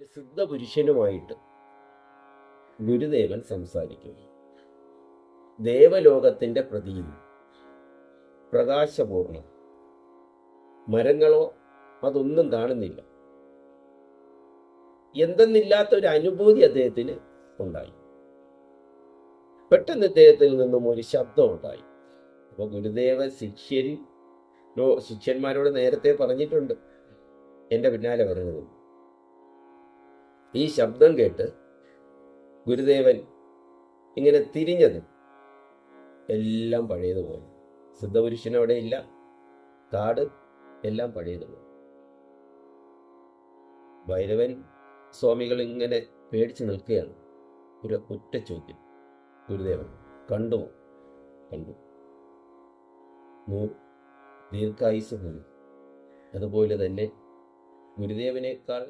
ഒരു സിദ്ധപുരുഷനുമായിട്ട് ഗുരുദേവൻ സംസാരിക്കും. ദേവലോകത്തിന്റെ പ്രതീതി, പ്രകാശപൂർണം. മരങ്ങളോ അതൊന്നും കാണുന്നില്ല. എന്തെന്നില്ലാത്ത ഒരു അനുഭൂതി അദ്ദേഹത്തിന് ഉണ്ടായി. പെട്ടെന്ന് ഇദ്ദേഹത്തിൽ നിന്നും ഒരു ശബ്ദം ഉണ്ടായി. അപ്പൊ ഗുരുദേവ ശിഷ്യന്മാരോട് നേരത്തെ പറഞ്ഞിട്ടുണ്ട്, എൻ്റെ പിന്നാലെ വരുന്നത്. ഈ ശബ്ദം കേട്ട് ഗുരുദേവൻ ഇങ്ങനെ തിരിഞ്ഞത് എല്ലാം പഴയതുപോലെ. സിദ്ധപുരുഷൻ അവിടെ ഇല്ല, കാട് എല്ലാം പഴയതുപോലെ. ഭൈരവൻ സ്വാമികൾ ഇങ്ങനെ പേടിച്ചു നിൽക്കുകയാണ്. ഒരു ഒറ്റ ചോദ്യം, ഗുരുദേവൻ കണ്ടുമോ? കണ്ടു. ദീർഘായുസ് പോലും. അതുപോലെ തന്നെ ഗുരുദേവനേക്കാൾ